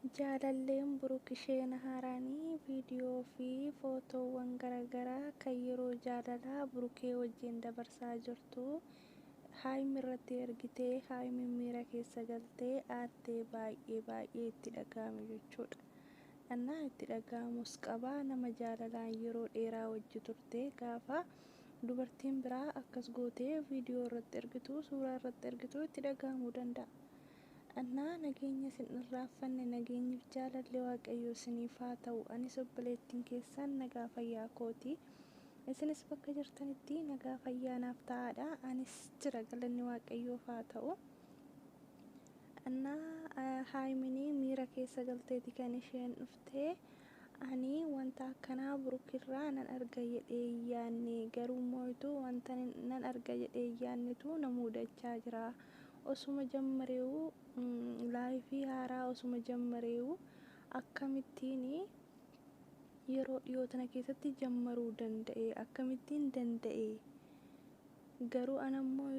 Jaalalleen Buruuk isheen haaraanii viidiyoo fi footoowwan garaagaraa kan yeroo jaalalaa Burukee wajjin dabarsaa jirtu Haayim irratti ergitee Haayimiin miira keessa galtee aartee baay'ee itti dhagahame jechuudha. Annaa itti dhagahamus qabaa nama jaalalaan yeroo dheeraa wajji turte gaafa dubartiin biraa akkas gootee viidiyoo irratti ergitu suuraa irratti ergitu itti dhagahamuu danda'a. Annaa nageenya isin irraanfanne nageenyiif jaalalli waaqayyoo isiniif haa ta'u. Anis obboleettiin keessan nagaa fayyaa kooti. Isinis bakka jirtanitti nagaa fayyaa naaf ta'aadha. Anis jira galanni waaqayyoof haa ta'u. Annaa Haayiminii miira keessa galteeti kan isheen dhuftee ani wanta akkanaa Burukirraa nan arga jedhee yaanne garuu moo'itu wanta nan arga jedhee yaannitu na mudachaa jira. Osuma jammareewu laayifii haaraa osuma jammareewu akkamittiin yeroo dhiyoo tana keessatti jammaruu danda'e akkamittiin danda'e garuu anammoo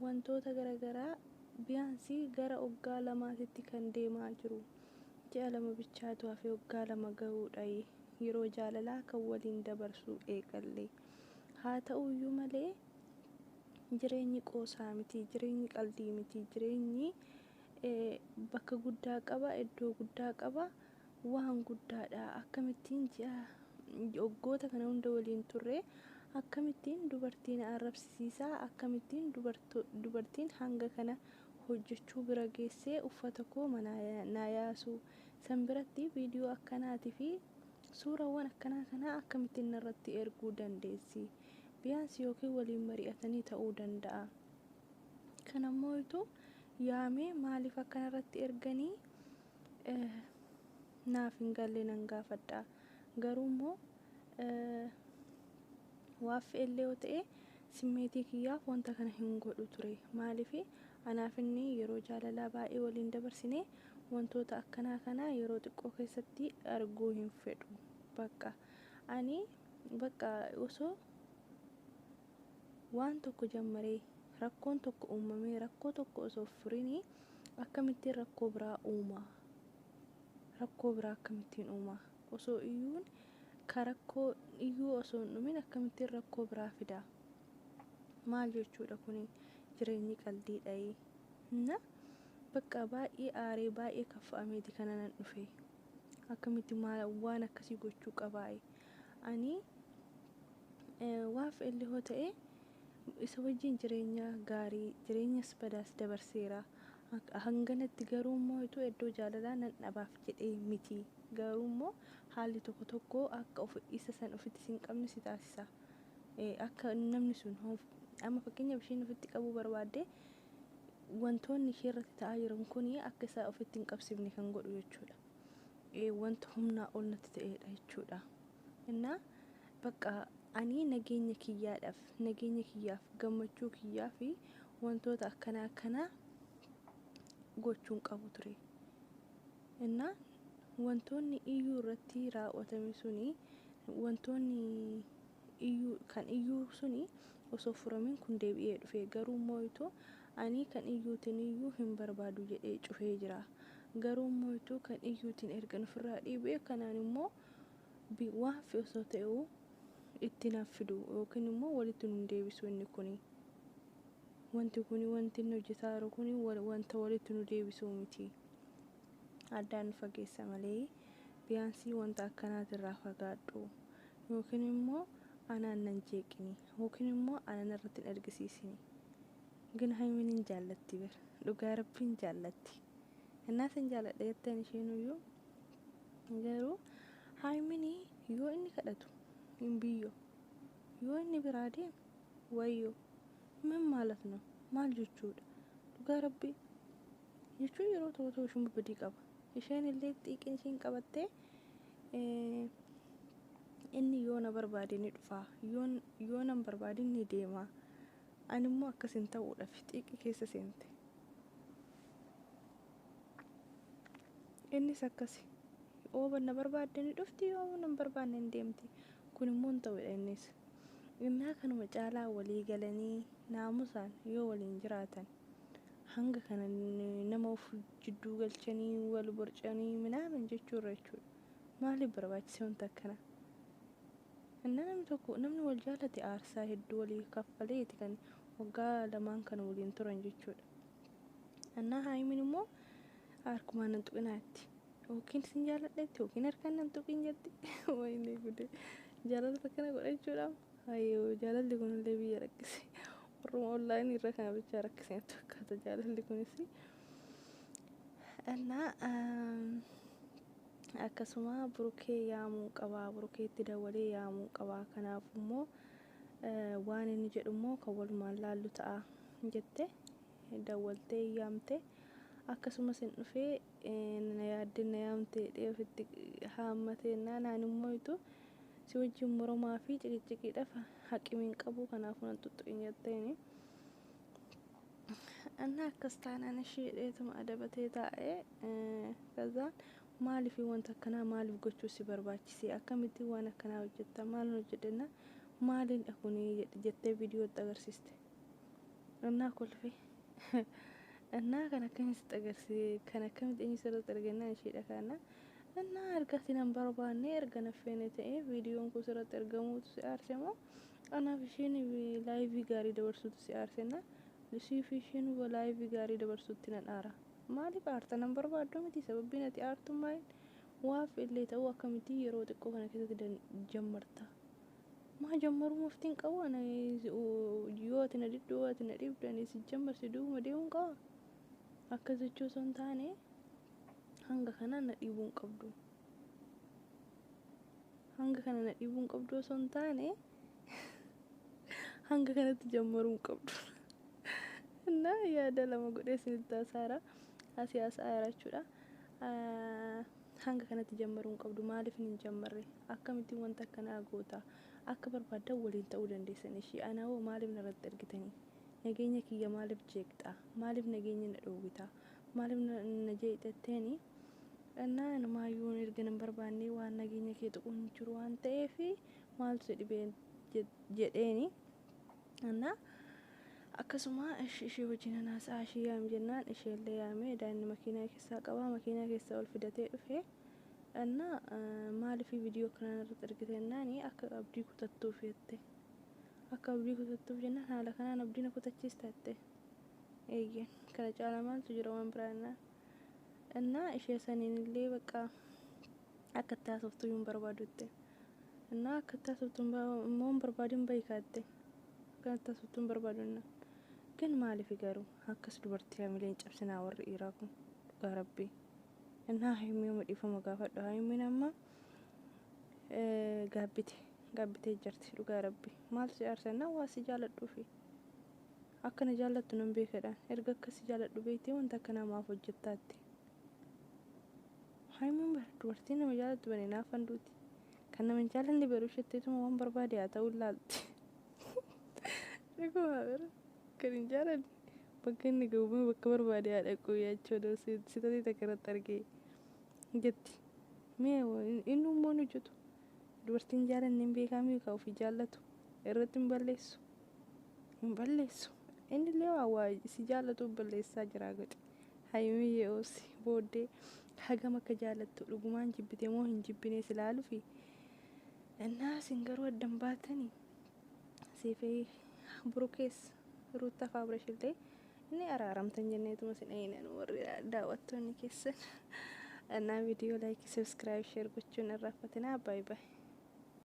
wantoota garaagaraa biyaansii gara waggaa lamaatitti kan deemaa jiru ji'a lama bichaatu hafee waggaa lama gahuudha yeroo jaalalaa kan waliin dabarsuu eegalle haa ta'uyyuu malee jireenyi qoosaa miti jireenyi qaldii miti jireenyi bakka guddaa qaba iddoo guddaa qaba waan guddaadha akkamittiin waggoota kana hunda waliin turre akkamittiin dubartiin arrabsiisaa akkamittiin dubartiin hanga kana hojjechuu bira geessee uffata koo na yaasu san biratti viidiyoo akkanaatii fi suurawwan akkanaa kana akkamittiin irratti erguu dandeessi biyaansi yookiin waliin mari'atanii ta'uu danda'a. Kanammoo yaamee maaliif akkana irratti erganii naaf hin galle nan gaafadha. Garuu immoo waaffi illee yoo ta'e simmeetii kiyyaaf wanta kana hin godhu ture. Maaliif anaaf inni yeroo jaalalaa baay'ee waliin dabarsine wantoota akkanaa kana yeroo xiqqoo keessatti arguu hin fedhu. Ani osoo waan tokko jammaree rakkoon tokko uumamee rakkoo tokko osoo furinii akkamittiin rakkoo biraa akkamittiin uuma osoo iyyuun rakkoo iyyuu osoo hin dhumin akkamittiin rakkoo biraa fida maal jechuudha kuni jireenyi qaldiidha baay'ee aaree baay'ee kaffa'ameeti kana nan dhufe akkamitti waan akkasii gochuu qabaaye ani waaf illee hoo ta'e isa wajjin jireenya gaarii jireenyas badaas dabarseera hanganatti garuu immoo iddoo jaalalaa nan dhabaaf jedhee miti garuu immoo haalli tokko akka isa san ofitti hin qabne si taasisa akka namni sun amma fakkeenyaaf isheen ofitti qabuu barbaadde wantoonni ishee irratti ta'aa jiran kun akka isaa ofitti hin qabsifne kan godhu jechuudha wanta humnaa ol natti ta'edha jechuudha innaa ani nageenya kiyyaaf gammachuu kiyyaa fi wantoota akkanaa gochuun qabu ture. Innaa wantoonni iyyuu irratti raawwatame suni wantoonni iyyuu suni osoo furamin kun deebi'ee dhufe garuu immoo ani kan iyyuutiin iyyuu hin barbaadu jedhee cufee jira. Garuu immoo kan iyyuutiin erga ofirraa dhiibee kanaan immoo waan fi osoo ta'uu itti naaf fidu yookiin immoo walitti nu deebisu inni kuni wanti inni hojjetaa jiru kuni wanta walitti nu deebisu miti addaan nu fageessa malee biyaansii wanta akkanaatirraa fagaadhu yookiin immoo anaan nan jeeqini yookiin immoo anaan irratti hin argisiisini gina Haayimiin jaallatti dhugaa rabbiin jaallatti innaas hin jaalladha jetteen isheenuyyuu garuu Haayimiin yoo inni kadhatu hin biyyo yoo inni biraa deemu wayyoo min maalat no maal jechuudha dhugaa rabbii jechuun yeroo tokko isheen badii qaba isheen illee xiiqin isheen qabattee inni yoo na barbaade ni dhufa yoo nan barbaadin ni deema ani immoo akkasin ta'uudhaaf xiiqi keessa seente innis akkasi oo na barbaadde ni dhufti yoo nan barbaanne hin deemti kun immoo hin ta'udha innis innaa kanuma caalaa walii galanii naamusaan yoo waliin jiraatan hanga kana nama of jidduu galchanii wal borcanii ምናምን jechuudha jechuudha. Maaliif barbaachise wanta akkana? Namni wal jaalate aarsaa hedduu walii kaffaleeti kan waggaa lamaan kana waliin turan jechuudha. Annaa Haayimin immoo harkumaan nan tuqinaatti. Yookiin sin jaaladhetti yookiin harkaan nan tuqin jetti. Wayinii gude jaalala kana godhachuudha. Hayyoo jaalalli kunillee biyya rakkise. Warruma online irra kana bichaa rakkisee fakkaata jaalalli kunis. Annaa akkasuma Burukee yaamuu qabaa, Burukeetti dawalee yaamuu qabaa. Kanaaf immoo waan inni jedhu immoo kan walumaan laallu ta'a jette dawwaltee yaamte. Akkasumas hin dhufee na yaaddee na yaamtee ofitti haammatee naan immoo itu si wajjin mormaa fi ciqiciqiidhaaf haqimiin qabu kanaafuu nan tuttuqin jetteeni. Annaa akkas taanaan ishee dheetuma adabatee taa'ee kazaan maaliif wanta akkanaa maaliif gochuu si barbaachise? Akkamitti waan akkanaa hojjetta? Maal hojjedhenna? Maaliin dhaqunii jettee viidiyootti agarsiiste. Annaa kolfee annaa kan akkamitti agarsiise kan akkamitti inni sirriitti argannaan isheedha kana. Annaa argati nan barbaanne erga naffeene ta'ee viidiyoon kun sirriitti argamuutu si aarse moo anaaf isheen laayivii gaarii dabarsuutu si aarsenna. Lisiif isheen laayivii gaarii dabarsuutti nan aara. Maaliif aarta nan barbaaddu miti sababbiin ati aartummaan waaf illee ta'uu akkamitti yeroo xiqqoo kana keessatti jammarta. Maa jammaruu muftiin qabu ana yoo ati na diddu yoo ati na dhibdu ani si jammarsi duuma deemuun qaba. Akkas jechuu osoo hin taane hanga kana na dhiibuun qabdu. Hanga kana na dhiibuun qabdu osoo hin taane hanga kanatti jammaruun qabdu. Innaa yaada lama godhee isinitti haasaara asii haasa'a jechuudha. Hanga kanatti jammaruun qabdu maaliif hin jammarre? Akkamitti wanta akkanaa goota? Akka barbaadan waliin ta'uu dandeessan ishee ana hoo maaliif narratti argitanii? Nageenya kiyya maaliif jeeqxa? Maaliif nageenya na dhoowwita? Maaliif na jeeqxatteeni? Annaa namaayyuu erga nan barbaanne waan nageenya kee tuquun jiru waan ta'eef maaltu si dhibee jedheeni. Annaa akkasuma ishee wajjin haasaa ishee yaam jennaan isheellee yaamee daa'imni makiinaa keessaa qabaa makiinaa keessaa ol fidatee dhufe. Annaa maaliif viidiyoo kanaan irratti argitennaani akka abdii kutattuuf jette. Akka abdii kutattuuf jennaan haala kanaan abdiin kutachiista jette. Eeyyee kana caalaa maaltu jira waan biraannaa. Annaa ishee saniin illee bakka akka itti haasoftuu hin barbaadutte. Annaa akka itti haasoftuu immoo hin barbaadin bayikaatte. Akka itti haasoftuu hin barbaadunna. ግን maaliif garuu akkas dubartii hamileen cabsinaa warri dhiiraa kun dhugaa rabbii. Innaa Haayimii madhiifama gaafadhu. Haayimiin amma gaabbitee jirti dhugaa rabbii. Maaltu si aarsennaa waa si jaaladhuufi. Akka na jaallattu nan beekadhaan erga akka si jaaladhu beektee wanta akkanaa maaf hojjettaatti. Haayimiin bara dubartii nama jaalattu banee naaf handuuti. Kan nama hin jaalanne baruu isheetteetuma waan barbaade haa ta'uu laalti. Dhuguma bara. Kan hin jaalanne bakka inni ga'uuma bakka barbaade haa dhaqu jechuudha sitatti takka irratti argee jetti. Mee inni immoo nu hojjetu dubartiin jaalanne hin beekamii ka ofii jaallatu irratti hin balleessu. Hin balleessu. Inni illee waa si jaallatu balleessaa jira godhe. Haayimii ye'oosi booddee hagam akka jaallattu dhugumaan jibbite moo hin jibbinees ilaaluufi. Innaa isin garuu addan baatanii siifee Burukees Ruutaa fi Abirashillee inni araaramtan jenneetuma isin eenyuun warri daawwattoonni keessan. Annaa viidiyoo laayikii, sabskiraayib, sheer gochuun irraa fatinaa. Baay baay.